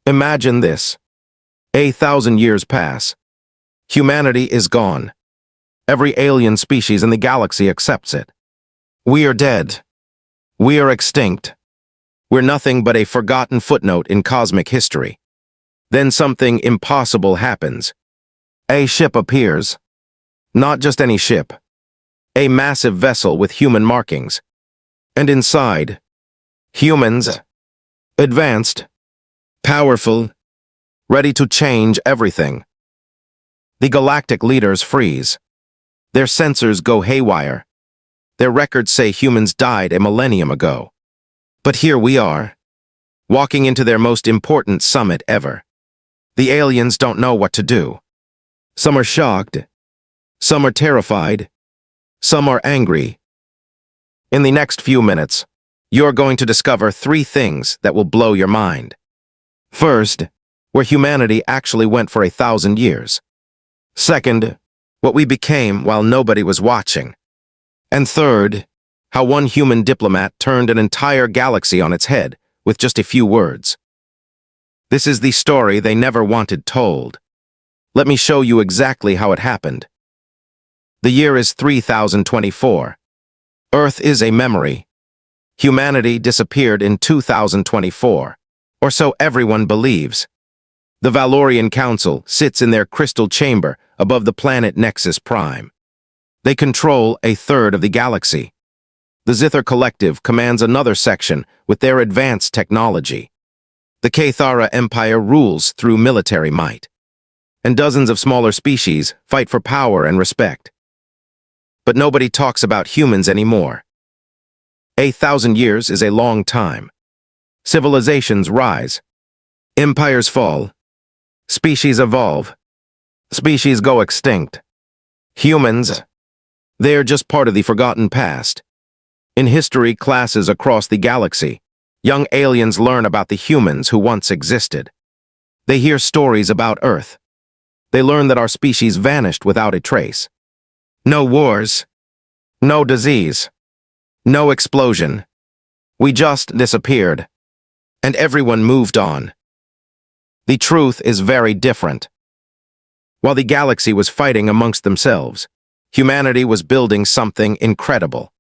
Imagine this. 1,000 years pass. Humanity is gone. Every alien species in the galaxy accepts it. We are dead. We are extinct. We're nothing but a forgotten footnote in cosmic history. Then something impossible happens. A ship appears. Not just any ship. A massive vessel with human markings. And inside, humans, advanced, powerful, ready to change everything. The galactic leaders freeze. Their sensors go haywire. Their records say humans died a millennium ago. But here we are, walking into their most important summit ever. The aliens don't know what to do. Some are shocked. Some are terrified. Some are angry. In the next few minutes, you're going to discover 3 things that will blow your mind. First, where humanity actually went for 1,000 years. Second, what we became while nobody was watching. And third, how one human diplomat turned an entire galaxy on its head with just a few words. This is the story they never wanted told. Let me show you exactly how it happened. The year is 3024. Earth is a memory. Humanity disappeared in 2024, or so everyone believes. The Valorian Council sits in their crystal chamber above the planet Nexus Prime. They control 1/3 of the galaxy. The Zither Collective commands another section with their advanced technology. The Cathara Empire rules through military might. And dozens of smaller species fight for power and respect. But nobody talks about humans anymore. 1,000 years is a long time. Civilizations rise. Empires fall. Species evolve. Species go extinct. Humans, they're just part of the forgotten past. In history classes across the galaxy, young aliens learn about the humans who once existed. They hear stories about Earth. They learn that our species vanished without a trace. No wars. No disease. No explosion. We just disappeared. And everyone moved on. The truth is very different. While the galaxy was fighting amongst themselves, humanity was building something incredible.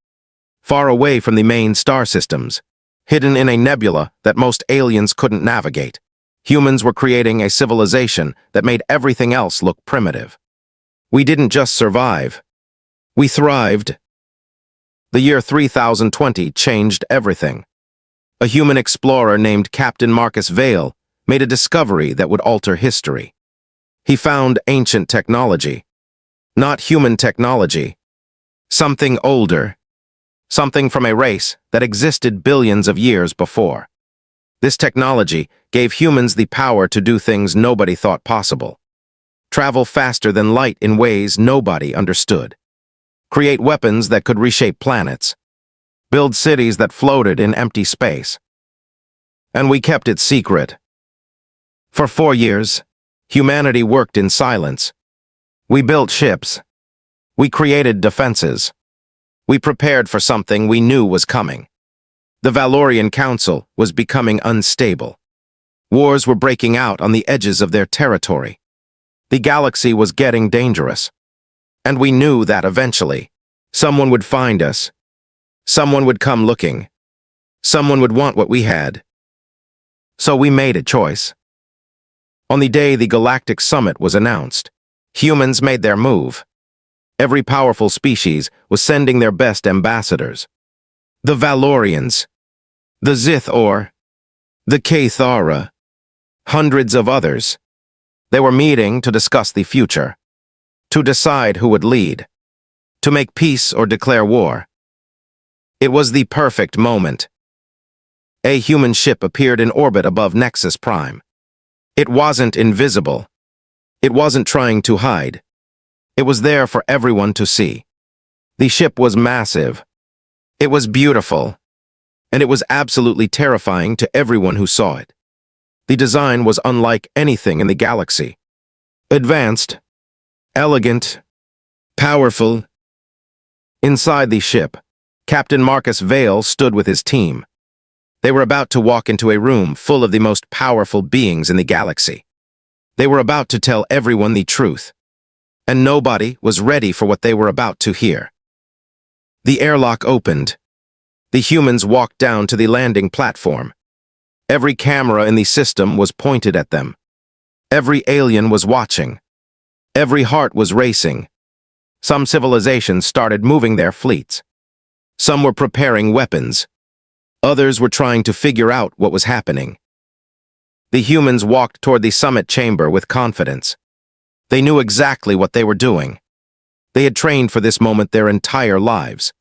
Far away from the main star systems, hidden in a nebula that most aliens couldn't navigate, humans were creating a civilization that made everything else look primitive. We didn't just survive. We thrived. The year 3020 changed everything. A human explorer named Captain Marcus Vale made a discovery that would alter history. He found ancient technology. Not human technology. Something older. Something from a race that existed billions of years before. This technology gave humans the power to do things nobody thought possible. Travel faster than light in ways nobody understood. Create weapons that could reshape planets. Build cities that floated in empty space. And we kept it secret. For 4 years, humanity worked in silence. We built ships. We created defenses. We prepared for something we knew was coming. The Valorian Council was becoming unstable. Wars were breaking out on the edges of their territory. The galaxy was getting dangerous. And we knew that eventually, someone would find us. Someone would come looking. Someone would want what we had. So we made a choice. On the day the Galactic Summit was announced, humans made their move. Every powerful species was sending their best ambassadors. The Valorians, the Zithor, the Cathara, hundreds of others. They were meeting to discuss the future, to decide who would lead, to make peace or declare war. It was the perfect moment. A human ship appeared in orbit above Nexus Prime. It wasn't invisible. It wasn't trying to hide. It was there for everyone to see. The ship was massive. It was beautiful. And it was absolutely terrifying to everyone who saw it. The design was unlike anything in the galaxy. Advanced, elegant, powerful. Inside the ship, Captain Marcus Vale stood with his team. They were about to walk into a room full of the most powerful beings in the galaxy. They were about to tell everyone the truth, and nobody was ready for what they were about to hear. The airlock opened. The humans walked down to the landing platform. Every camera in the system was pointed at them. Every alien was watching. Every heart was racing. Some civilizations started moving their fleets. Some were preparing weapons. Others were trying to figure out what was happening. The humans walked toward the summit chamber with confidence. They knew exactly what they were doing. They had trained for this moment their entire lives.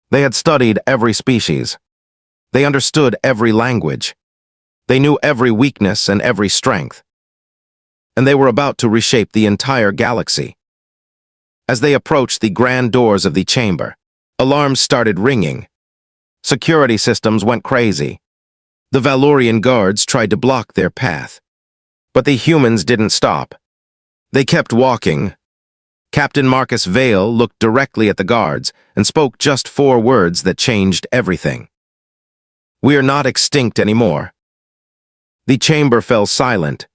They had studied every species. They understood every language. They knew every weakness and every strength. And they were about to reshape the entire galaxy. As they approached the grand doors of the chamber, alarms started ringing. Security systems went crazy. The Valorian guards tried to block their path. But the humans didn't stop. They kept walking. Captain Marcus Vale looked directly at the guards and spoke just 4 words that changed everything. "We are not extinct anymore." The chamber fell silent.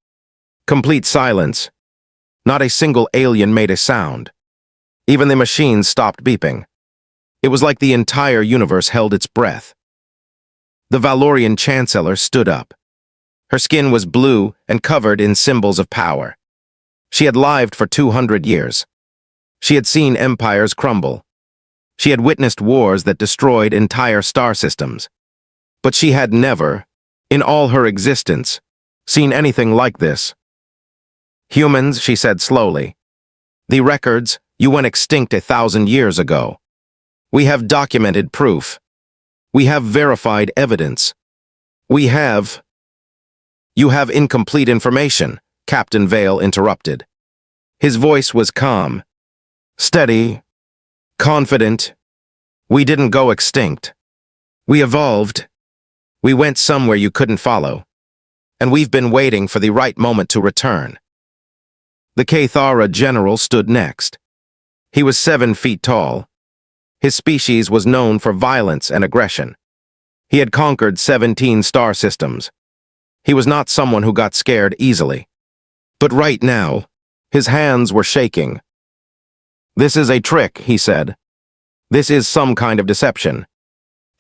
Complete silence. Not a single alien made a sound. Even the machines stopped beeping. It was like the entire universe held its breath. The Valorian Chancellor stood up. Her skin was blue and covered in symbols of power. She had lived for 200 years. She had seen empires crumble. She had witnessed wars that destroyed entire star systems. But she had never, in all her existence, seen anything like this. "Humans," she said slowly, "the records, you went extinct 1,000 years ago. We have documented proof. We have verified evidence. We have—" "You have incomplete information," Captain Vale interrupted. His voice was calm, steady, confident. "We didn't go extinct. We evolved. We went somewhere you couldn't follow. And we've been waiting for the right moment to return." The Cathara general stood next. He was 7 feet tall. His species was known for violence and aggression. He had conquered 17 star systems. He was not someone who got scared easily. But right now, his hands were shaking. "This is a trick," he said. "This is some kind of deception.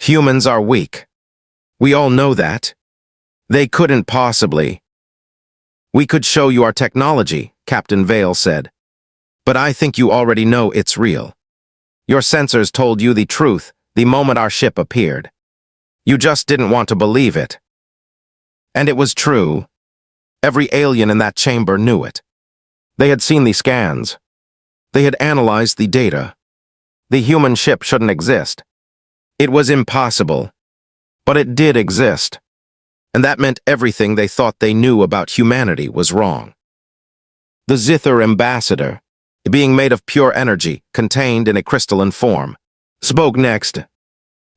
Humans are weak. We all know that. They couldn't possibly—" "We could show you our technology," Captain Vale said. "But I think you already know it's real. Your sensors told you the truth the moment our ship appeared. You just didn't want to believe it." And it was true. Every alien in that chamber knew it. They had seen the scans. They had analyzed the data. The human ship shouldn't exist. It was impossible. But it did exist. And that meant everything they thought they knew about humanity was wrong. The Zither ambassador, being made of pure energy contained in a crystalline form, spoke next.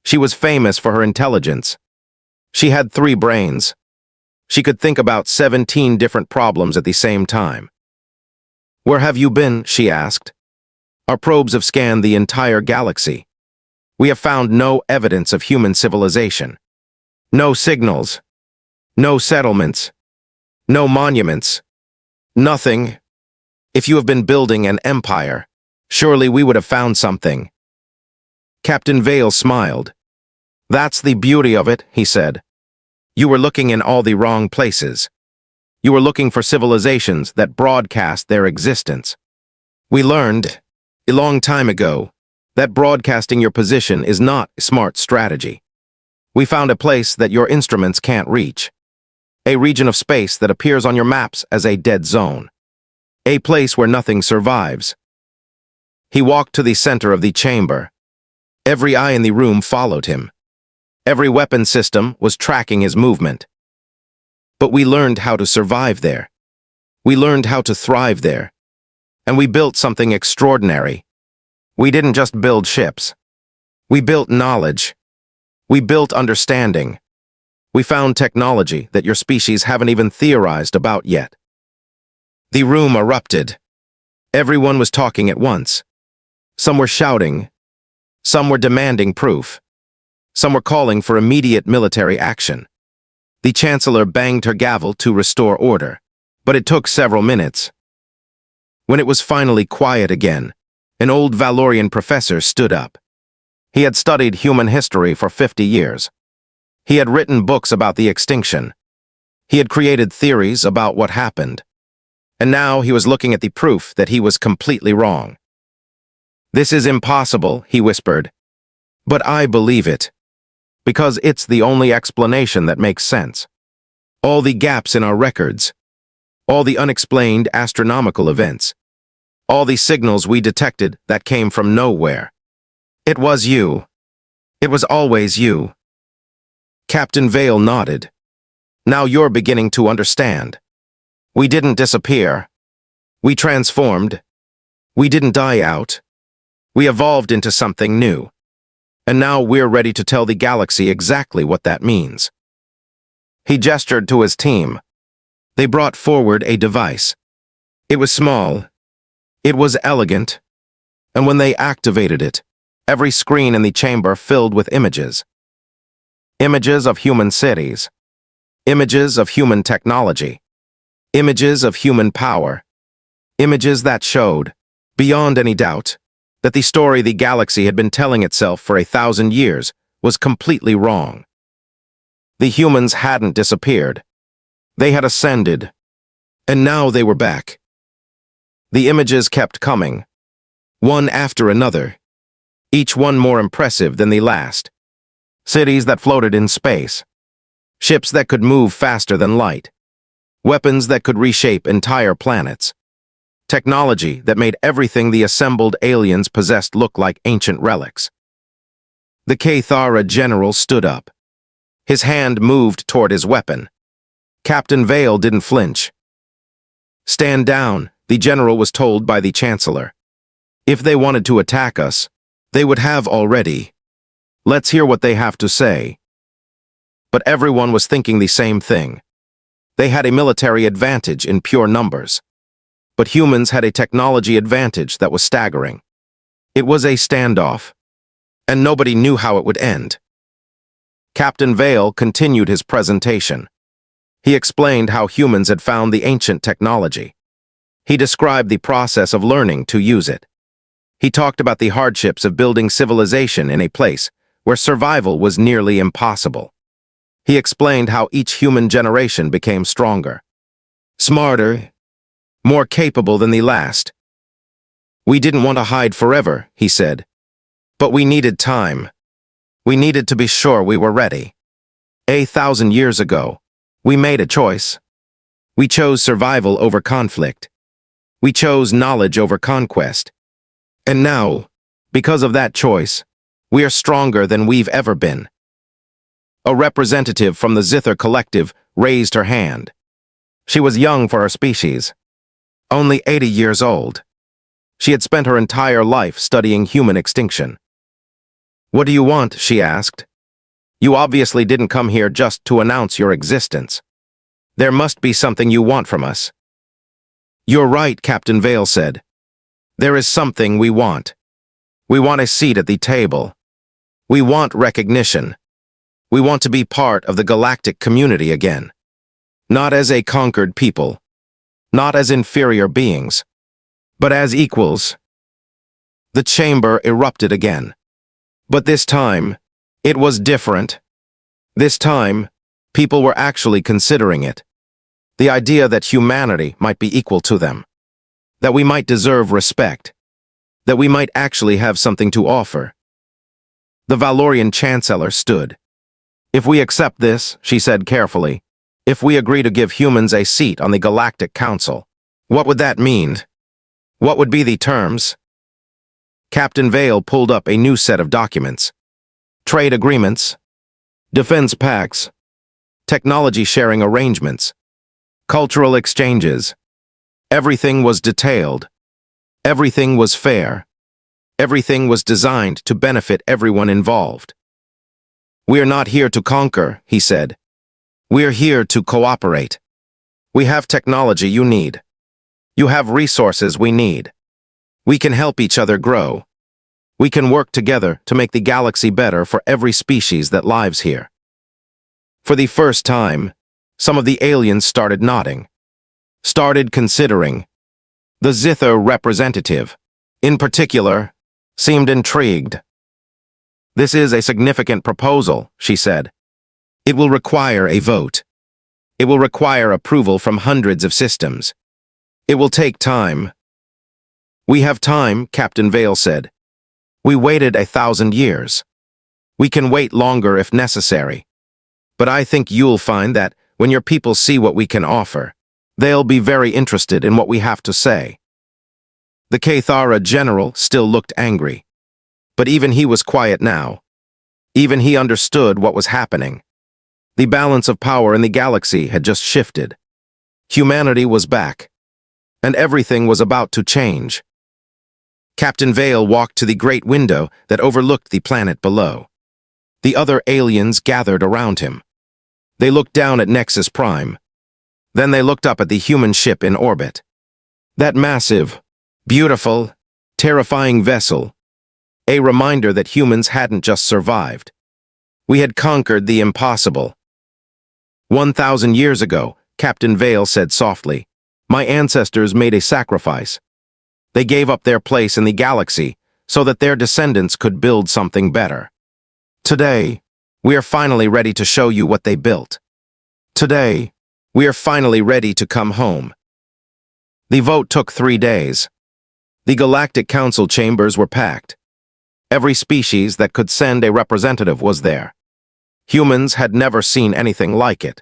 She was famous for her intelligence. She had 3 brains. She could think about 17 different problems at the same time. "Where have you been?" she asked. "Our probes have scanned the entire galaxy. We have found no evidence of human civilization. No signals. No settlements. No monuments. Nothing. If you have been building an empire, surely we would have found something." Captain Vale smiled. "That's the beauty of it," he said. "You were looking in all the wrong places. You were looking for civilizations that broadcast their existence. We learned, a long time ago, that broadcasting your position is not a smart strategy. We found a place that your instruments can't reach. A region of space that appears on your maps as a dead zone. A place where nothing survives." He walked to the center of the chamber. Every eye in the room followed him. Every weapon system was tracking his movement. But we learned how to survive there. We learned how to thrive there. And we built something extraordinary. We didn't just build ships. We built knowledge. We built understanding. We found technology that your species haven't even theorized about yet. The room erupted. Everyone was talking at once. Some were shouting. Some were demanding proof. Some were calling for immediate military action. The Chancellor banged her gavel to restore order, but it took several minutes. When it was finally quiet again, an old Valorian professor stood up. He had studied human history for 50 years. He had written books about the extinction. He had created theories about what happened. And now he was looking at the proof that he was completely wrong. "This is impossible," he whispered. "But I believe it. Because it's the only explanation that makes sense. All the gaps in our records, all the unexplained astronomical events, all the signals we detected that came from nowhere. It was you. It was always you." Captain Vale nodded. "Now you're beginning to understand. We didn't disappear. We transformed. We didn't die out. We evolved into something new. And now we're ready to tell the galaxy exactly what that means." He gestured to his team. They brought forward a device. It was small. It was elegant. And when they activated it, every screen in the chamber filled with images. Images of human cities. Images of human technology. Images of human power. Images that showed, beyond any doubt, that the story the galaxy had been telling itself for 1,000 years was completely wrong. The humans hadn't disappeared. They had ascended. And now they were back. The images kept coming, one after another, each one more impressive than the last. Cities that floated in space. Ships that could move faster than light. Weapons that could reshape entire planets. Technology that made everything the assembled aliens possessed look like ancient relics. The Cathara general stood up. His hand moved toward his weapon. Captain Vale didn't flinch. "Stand down," the general was told by the Chancellor. "If they wanted to attack us, they would have already. Let's hear what they have to say." But everyone was thinking the same thing. They had a military advantage in pure numbers. But humans had a technology advantage that was staggering. It was a standoff, and nobody knew how it would end. Captain Vale continued his presentation. He explained how humans had found the ancient technology. He described the process of learning to use it. He talked about the hardships of building civilization in a place where survival was nearly impossible. He explained how each human generation became stronger, smarter, more capable than the last. "We didn't want to hide forever," he said. "But we needed time. We needed to be sure we were ready. 1,000 years ago, we made a choice. We chose survival over conflict. We chose knowledge over conquest. And now, because of that choice, we are stronger than we've ever been." A representative from the Zither Collective raised her hand. She was young for her species, only 80 years old. She had spent her entire life studying human extinction. "What do you want?" she asked. "You obviously didn't come here just to announce your existence. There must be something you want from us." "You're right," Captain Vale said. "There is something we want. We want a seat at the table. We want recognition. We want to be part of the galactic community again. Not as a conquered people. Not as inferior beings, but as equals." The chamber erupted again. But this time, it was different. This time, people were actually considering it. The idea that humanity might be equal to them. That we might deserve respect. That we might actually have something to offer. The Valorian Chancellor stood. "If we accept this," she said carefully, "if we agree to give humans a seat on the Galactic Council, what would that mean? What would be the terms?" Captain Vale pulled up a new set of documents. Trade agreements, defense pacts, technology sharing arrangements, cultural exchanges. Everything was detailed. Everything was fair. Everything was designed to benefit everyone involved. "We are not here to conquer," he said. "We're here to cooperate. We have technology you need. You have resources we need. We can help each other grow. We can work together to make the galaxy better for every species that lives here. For the first time, some of the aliens started nodding, started considering. The Zither representative, in particular, seemed intrigued. "This is a significant proposal," she said. "It will require a vote. It will require approval from hundreds of systems. It will take time." "We have time," Captain Vale said. "We waited 1,000 years. We can wait longer if necessary. But I think you'll find that when your people see what we can offer, they'll be very interested in what we have to say." The Cathara general still looked angry. But even he was quiet now. Even he understood what was happening. The balance of power in the galaxy had just shifted. Humanity was back. And everything was about to change. Captain Vale walked to the great window that overlooked the planet below. The other aliens gathered around him. They looked down at Nexus Prime. Then they looked up at the human ship in orbit. That massive, beautiful, terrifying vessel. A reminder that humans hadn't just survived. We had conquered the impossible. 1,000 years ago, Captain Vale said softly, my ancestors made a sacrifice. They gave up their place in the galaxy so that their descendants could build something better. Today, we are finally ready to show you what they built. Today, we are finally ready to come home. The vote took 3 days. The Galactic Council chambers were packed. Every species that could send a representative was there. Humans had never seen anything like it.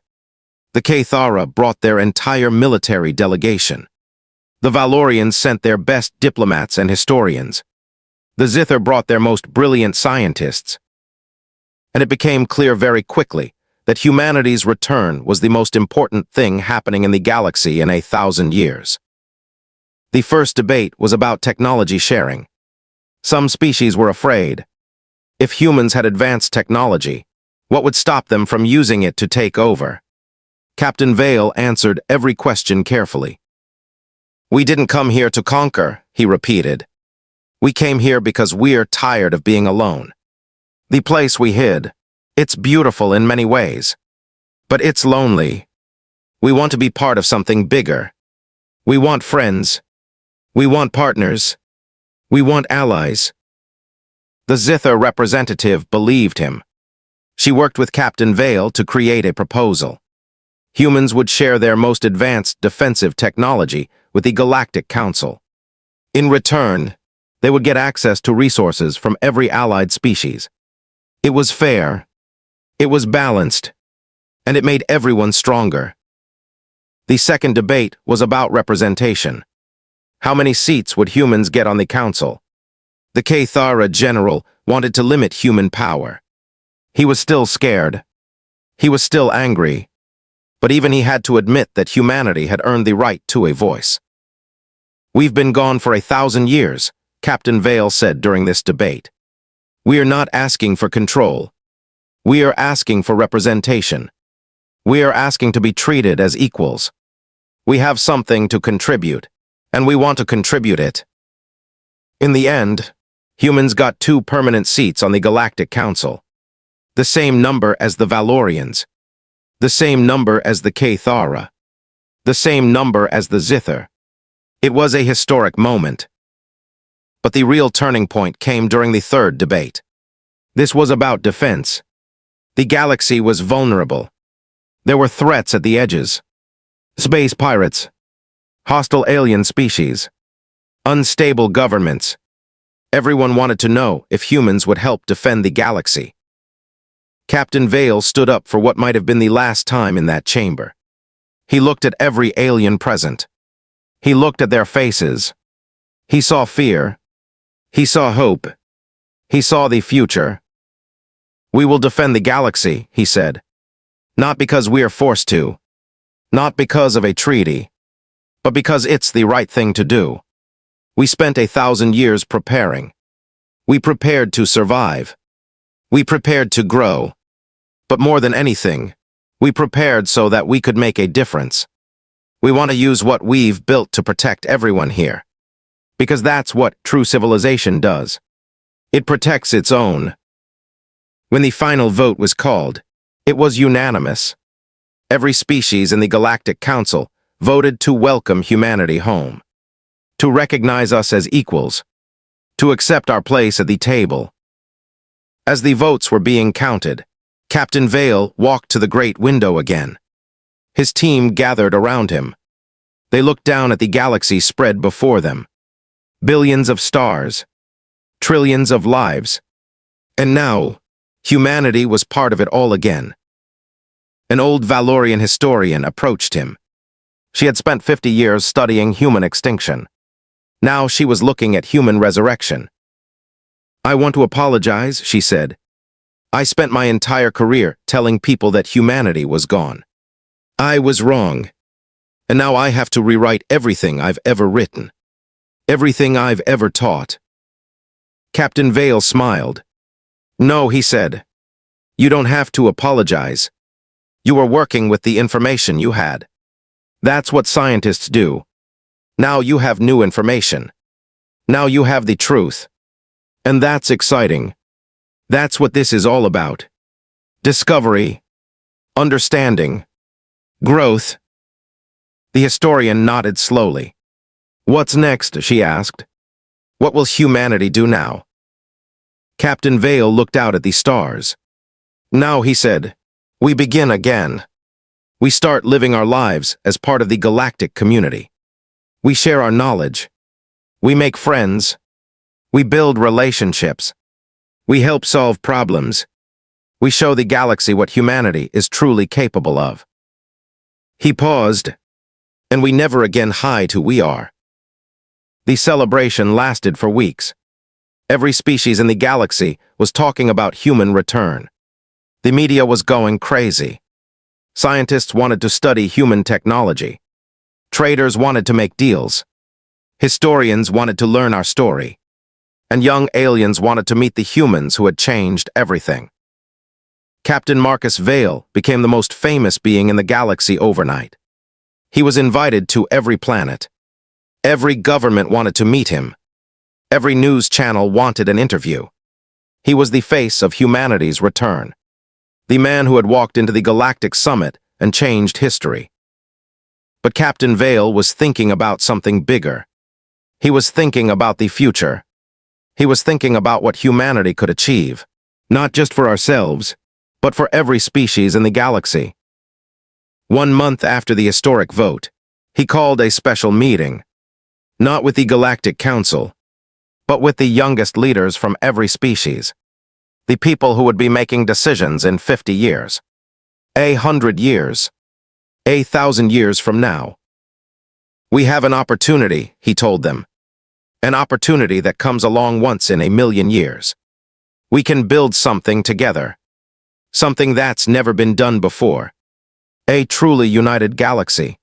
The Cathara brought their entire military delegation. The Valorians sent their best diplomats and historians. The Zither brought their most brilliant scientists. And it became clear very quickly that humanity's return was the most important thing happening in the galaxy in 1,000 years. The first debate was about technology sharing. Some species were afraid. If humans had advanced technology, what would stop them from using it to take over? Captain Vale answered every question carefully. We didn't come here to conquer, he repeated. We came here because we're tired of being alone. The place we hid, it's beautiful in many ways, but it's lonely. We want to be part of something bigger. We want friends. We want partners. We want allies. The Zither representative believed him. She worked with Captain Vale to create a proposal. Humans would share their most advanced defensive technology with the Galactic Council. In return, they would get access to resources from every allied species. It was fair, it was balanced, and it made everyone stronger. The second debate was about representation. How many seats would humans get on the council? The Cathara general wanted to limit human power. He was still scared. He was still angry. But even he had to admit that humanity had earned the right to a voice. We've been gone for 1,000 years, Captain Vale said during this debate. We are not asking for control. We are asking for representation. We are asking to be treated as equals. We have something to contribute, and we want to contribute it. In the end, humans got 2 permanent seats on the Galactic Council. The same number as the Valorians. The same number as the Cathara. The same number as the Zither. It was a historic moment. But the real turning point came during the third debate. This was about defense. The galaxy was vulnerable. There were threats at the edges. Space pirates. Hostile alien species. Unstable governments. Everyone wanted to know if humans would help defend the galaxy. Captain Vale stood up for what might have been the last time in that chamber. He looked at every alien present. He looked at their faces. He saw fear. He saw hope. He saw the future. We will defend the galaxy, he said. Not because we are forced to. Not because of a treaty. But because it's the right thing to do. We spent 1,000 years preparing. We prepared to survive. We prepared to grow. But more than anything, we prepared so that we could make a difference. We want to use what we've built to protect everyone here. Because that's what true civilization does. It protects its own. When the final vote was called, it was unanimous. Every species in the Galactic Council voted to welcome humanity home, to recognize us as equals, to accept our place at the table. As the votes were being counted, Captain Vale walked to the great window again. His team gathered around him. They looked down at the galaxy spread before them. Billions of stars, trillions of lives. And now, humanity was part of it all again. An old Valorian historian approached him. She had spent 50 years studying human extinction. Now she was looking at human resurrection. "I want to apologize," she said. "I spent my entire career telling people that humanity was gone. I was wrong. And now I have to rewrite everything I've ever written. Everything I've ever taught." Captain Vale smiled. "No," he said. "You don't have to apologize. You were working with the information you had. That's what scientists do. Now you have new information. Now you have the truth. And that's exciting. That's what this is all about. Discovery, understanding, growth." The historian nodded slowly. "What's next?" she asked. "What will humanity do now?" Captain Vale looked out at the stars. "Now," he said, "we begin again. We start living our lives as part of the galactic community. We share our knowledge. We make friends. We build relationships. We help solve problems. We show the galaxy what humanity is truly capable of." He paused, "And we never again hide who we are." The celebration lasted for weeks. Every species in the galaxy was talking about human return. The media was going crazy. Scientists wanted to study human technology. Traders wanted to make deals. Historians wanted to learn our story. And young aliens wanted to meet the humans who had changed everything. Captain Marcus Vale became the most famous being in the galaxy overnight. He was invited to every planet. Every government wanted to meet him. Every news channel wanted an interview. He was the face of humanity's return. The man who had walked into the Galactic Summit and changed history. But Captain Vale was thinking about something bigger. He was thinking about the future. He was thinking about what humanity could achieve, not just for ourselves, but for every species in the galaxy. 1 month after the historic vote, he called a special meeting, not with the Galactic Council, but with the youngest leaders from every species, the people who would be making decisions in 50 years, 100 years, 1,000 years from now. "We have an opportunity," he told them, "an opportunity that comes along once in a million years. We can build something together, something that's never been done before, a truly united galaxy,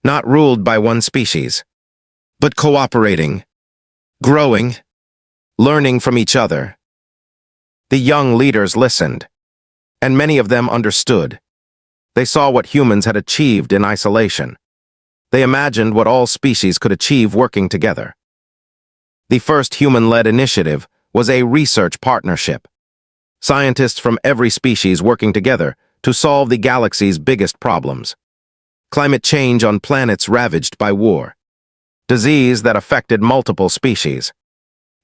not ruled by one species, but cooperating, growing, learning from each other." The young leaders listened, and many of them understood. They saw what humans had achieved in isolation. They imagined what all species could achieve working together. The first human-led initiative was a research partnership. Scientists from every species working together to solve the galaxy's biggest problems. Climate change on planets ravaged by war. Disease that affected multiple species.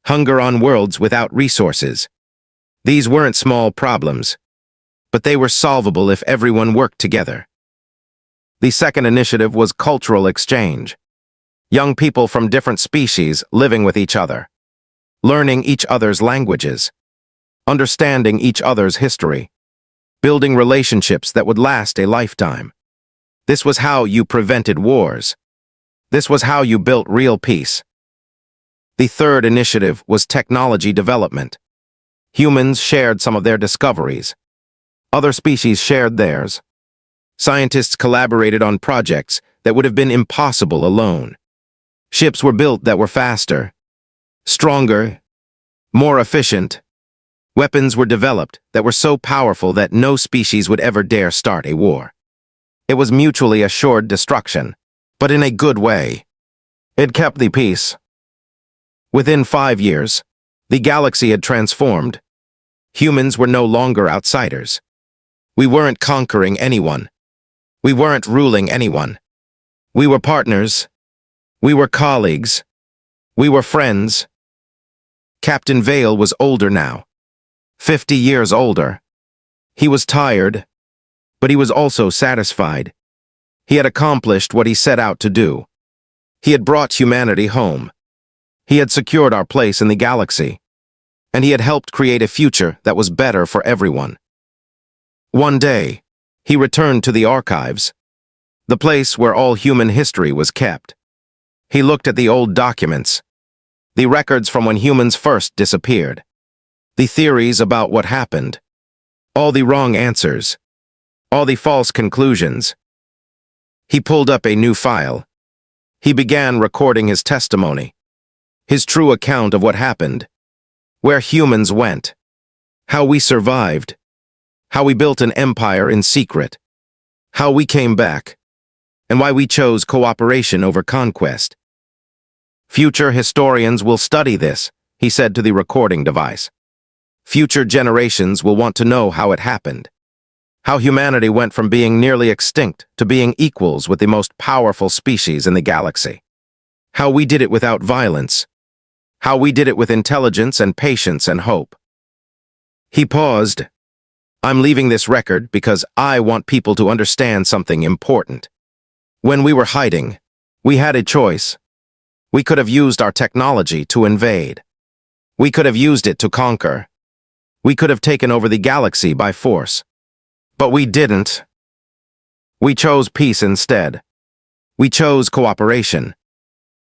Hunger on worlds without resources. These weren't small problems, but they were solvable if everyone worked together. The second initiative was cultural exchange. Young people from different species living with each other. Learning each other's languages. Understanding each other's history. Building relationships that would last a lifetime. This was how you prevented wars. This was how you built real peace. The third initiative was technology development. Humans shared some of their discoveries. Other species shared theirs. Scientists collaborated on projects that would have been impossible alone. Ships were built that were faster, stronger, more efficient. Weapons were developed that were so powerful that no species would ever dare start a war. It was mutually assured destruction, but in a good way. It kept the peace. Within 5 years, The galaxy had transformed. Humans were no longer outsiders. We weren't conquering anyone. We weren't ruling anyone. We were partners. We were colleagues. We were friends. Captain Vale was older now. 50 years older. He was tired, but he was also satisfied. He had accomplished what he set out to do. He had brought humanity home. He had secured our place in the galaxy. And he had helped create a future that was better for everyone. One day, he returned to the archives, the place where all human history was kept. He looked at the old documents, the records from when humans first disappeared, the theories about what happened, all the wrong answers, all the false conclusions. He pulled up a new file. He began recording his testimony, his true account of what happened, where humans went, how we survived, how we built an empire in secret, how we came back, and why we chose cooperation over conquest. Future historians will study this, he said to the recording device. Future generations will want to know how it happened, how humanity went from being nearly extinct to being equals with the most powerful species in the galaxy, how we did it without violence, how we did it with intelligence and patience and hope. He paused. I'm leaving this record because I want people to understand something important. When we were hiding, we had a choice. We could have used our technology to invade. We could have used it to conquer. We could have taken over the galaxy by force. But we didn't. We chose peace instead. We chose cooperation.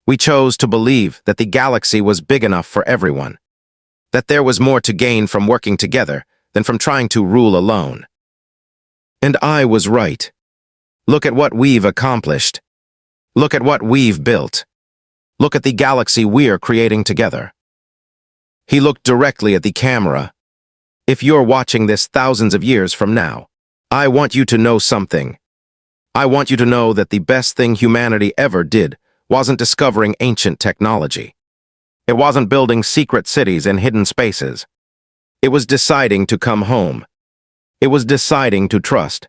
We chose to believe that the galaxy was big enough for everyone, that there was more to gain from working together than from trying to rule alone. And I was right. Look at what we've accomplished. Look at what we've built. Look at the galaxy we're creating together. He looked directly at the camera. If you're watching this thousands of years from now, I want you to know something. I want you to know that the best thing humanity ever did wasn't discovering ancient technology. It wasn't building secret cities in hidden spaces. It was deciding to come home. It was deciding to trust.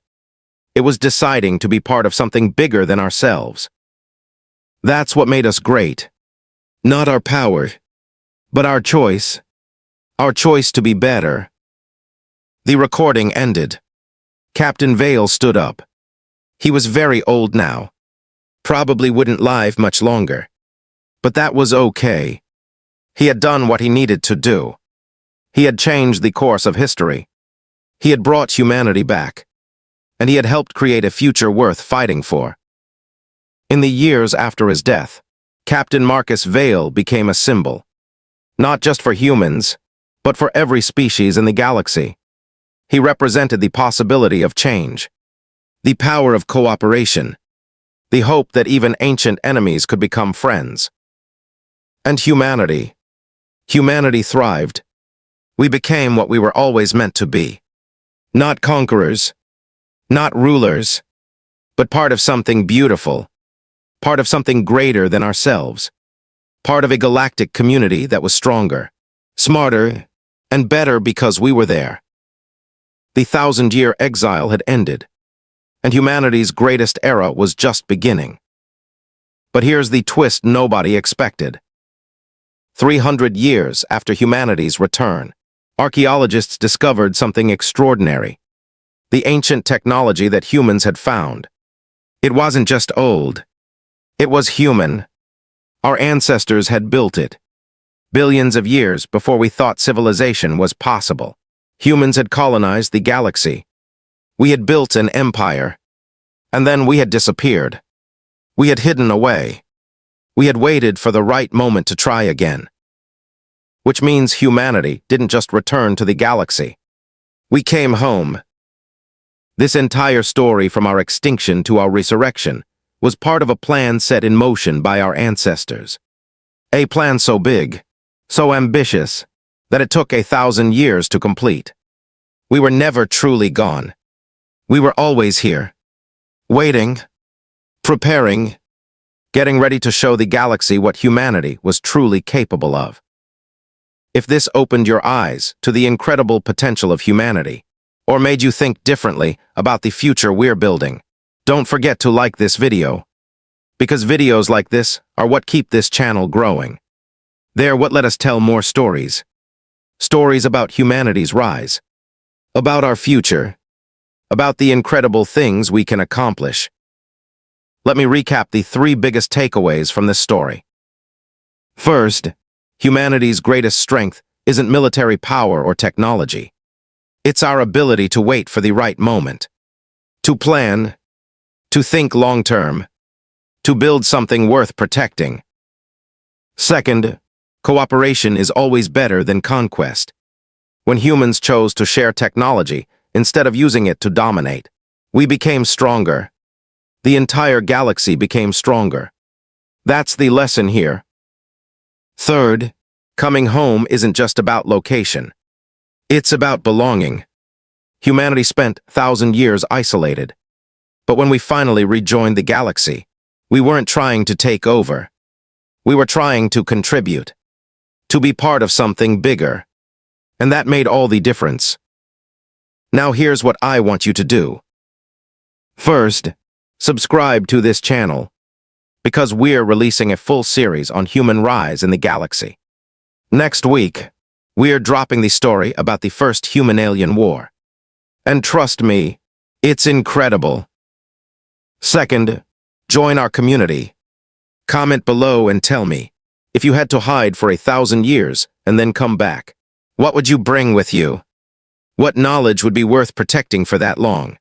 It was deciding to be part of something bigger than ourselves. That's what made us great. Not our power, but our choice. Our choice to be better. The recording ended. Captain Vale stood up. He was very old now. Probably wouldn't live much longer. But that was okay. He had done what he needed to do. He had changed the course of history. He had brought humanity back. And he had helped create a future worth fighting for. In the years after his death, Captain Marcus Vale became a symbol. Not just for humans, but for every species in the galaxy. He represented the possibility of change, the power of cooperation, the hope that even ancient enemies could become friends. And humanity thrived. We became what we were always meant to be. Not conquerors, not rulers, but part of something beautiful, part of something greater than ourselves, part of a galactic community that was stronger, smarter, and better because we were there. The 1,000-year exile had ended, and humanity's greatest era was just beginning. But here's the twist nobody expected. 300 years after humanity's return, archaeologists discovered something extraordinary. The ancient technology that humans had found. It wasn't just old. It was human. Our ancestors had built it. Billions of years before we thought civilization was possible. Humans had colonized the galaxy. We had built an empire. And then we had disappeared. We had hidden away. We had waited for the right moment to try again. Which means humanity didn't just return to the galaxy. We came home. This entire story from our extinction to our resurrection was part of a plan set in motion by our ancestors. A plan so big, so ambitious, that it took 1,000 years to complete. We were never truly gone. We were always here, waiting, preparing, getting ready to show the galaxy what humanity was truly capable of. if this opened your eyes to the incredible potential of humanity, or made you think differently about the future we're building. Don't forget to like this video, because videos like this are what keep this channel growing. They're what let us tell more stories. Stories about humanity's rise, about our future, about the incredible things we can accomplish. Let me recap the 3 biggest takeaways from this story. First, humanity's greatest strength isn't military power or technology. It's our ability to wait for the right moment, to plan, to think long-term, to build something worth protecting. Second, cooperation is always better than conquest. When humans chose to share technology instead of using it to dominate, we became stronger. The entire galaxy became stronger. That's the lesson here. Third, coming home isn't just about location. It's about belonging. Humanity spent 1,000 years isolated. But when we finally rejoined the galaxy, we weren't trying to take over. We were trying to contribute, to be part of something bigger. And that made all the difference. Now here's what I want you to do. First, subscribe to this channel, because we're releasing a full series on human rise in the galaxy. Next week, we're dropping the story about the first human-alien war. And trust me, it's incredible. Second, join our community. Comment below and tell me, if you had to hide for 1,000 years and then come back, what would you bring with you? What knowledge would be worth protecting for that long?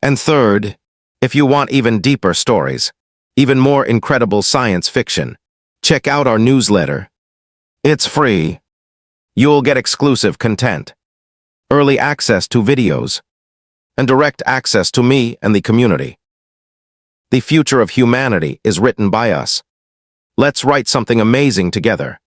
And third, if you want even deeper stories, even more incredible science fiction, check out our newsletter. It's free. You'll get exclusive content, early access to videos, and direct access to me and the community. The future of humanity is written by us. Let's write something amazing together.